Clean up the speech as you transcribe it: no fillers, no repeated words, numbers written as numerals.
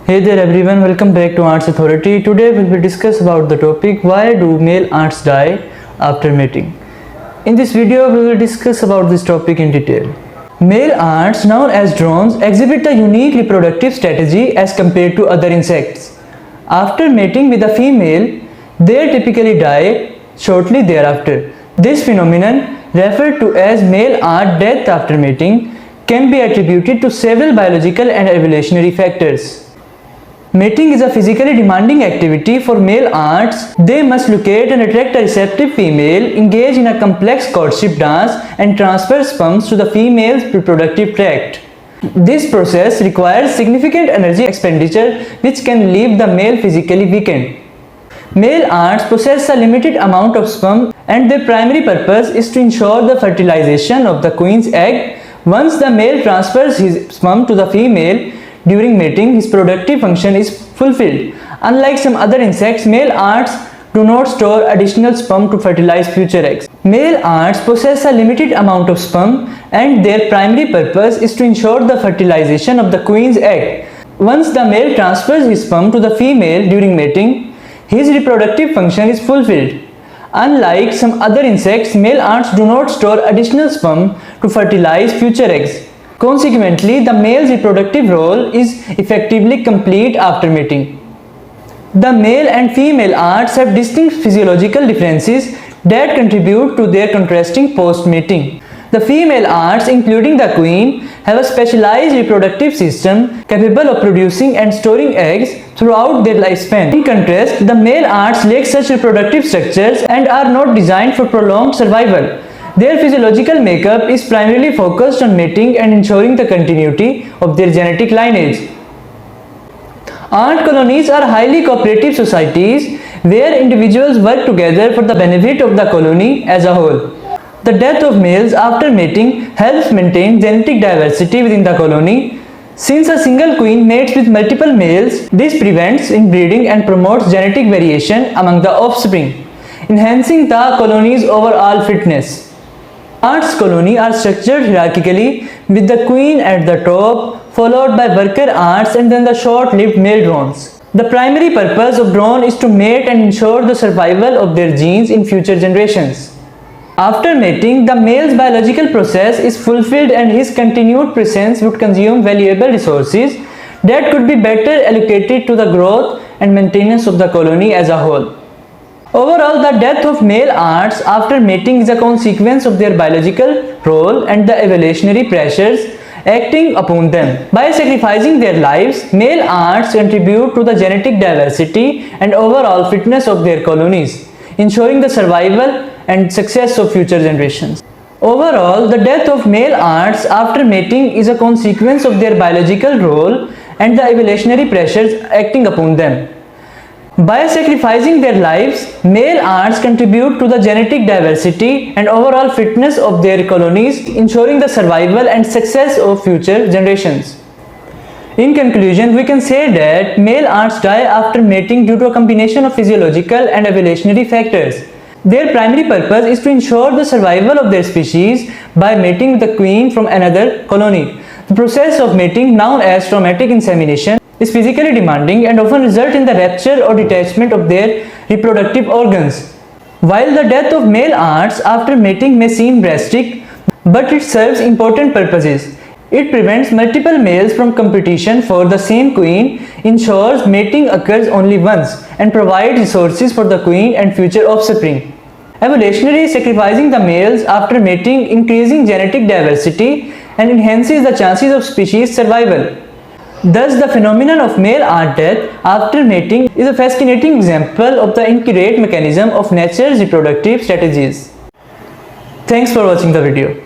Hey there everyone, welcome back to Ants Authority. Today we will discuss about the topic why do male ants die after mating. In this video we will discuss about this topic in detail. Male ants known as drones exhibit a unique reproductive strategy as compared to other insects. After mating with a female, they typically die shortly thereafter. This phenomenon, referred to as male ant death after mating, can be attributed to several biological and evolutionary factors. Mating is a physically demanding activity for male ants. They must locate and attract a receptive female, engage in a complex courtship dance, and transfer sperms to the female's reproductive tract. This process requires significant energy expenditure, which can leave the male physically weakened. Male ants possess a limited amount of sperm, and their primary purpose is to ensure the fertilization of the queen's egg. Once the male transfers his sperm to the female during mating, his reproductive function is fulfilled. Unlike some other insects, male ants do not store additional sperm to fertilize future eggs. Male ants possess a limited amount of sperm, and their primary purpose is to ensure the fertilization of the queen's egg. Once the male transfers his sperm to the female during mating, his reproductive function is fulfilled. Unlike some other insects, male ants do not store additional sperm to fertilize future eggs. Consequently, the male's reproductive role is effectively complete after mating. The male and female ants have distinct physiological differences that contribute to their contrasting post-mating. The female ants, including the queen, have a specialized reproductive system capable of producing and storing eggs throughout their lifespan. In contrast, the male ants lack such reproductive structures and are not designed for prolonged survival. Their physiological makeup is primarily focused on mating and ensuring the continuity of their genetic lineage. Ant colonies are highly cooperative societies where individuals work together for the benefit of the colony as a whole. The death of males after mating helps maintain genetic diversity within the colony. Since a single queen mates with multiple males, this prevents inbreeding and promotes genetic variation among the offspring, enhancing the colony's overall fitness. Ants colony are structured hierarchically with the queen at the top, followed by worker ants and then the short-lived male drones. The primary purpose of drone is to mate and ensure the survival of their genes in future generations. After mating, the male's biological process is fulfilled and his continued presence would consume valuable resources that could be better allocated to the growth and maintenance of the colony as a whole. Overall, the death of male ants after mating is a consequence of their biological role and the evolutionary pressures acting upon them. By sacrificing their lives, male ants contribute to the genetic diversity and overall fitness of their colonies, ensuring the survival and success of future generations. Overall, the death of male ants after mating is a consequence of their biological role and the evolutionary pressures acting upon them. By sacrificing their lives, male ants contribute to the genetic diversity and overall fitness of their colonies, ensuring the survival and success of future generations. In conclusion, we can say that male ants die after mating due to a combination of physiological and evolutionary factors. Their primary purpose is to ensure the survival of their species by mating with the queen from another colony. The process of mating, known as traumatic insemination, is physically demanding and often results in the rupture or detachment of their reproductive organs. While the death of male ants after mating may seem drastic, but it serves important purposes. It prevents multiple males from competition for the same queen, ensures mating occurs only once, and provides resources for the queen and future offspring. Evolutionary, sacrificing the males after mating increasing genetic diversity and enhances the chances of species survival. Thus, the phenomenon of male ant death after mating is a fascinating example of the intricate mechanism of nature's reproductive strategies. Thanks for watching the video.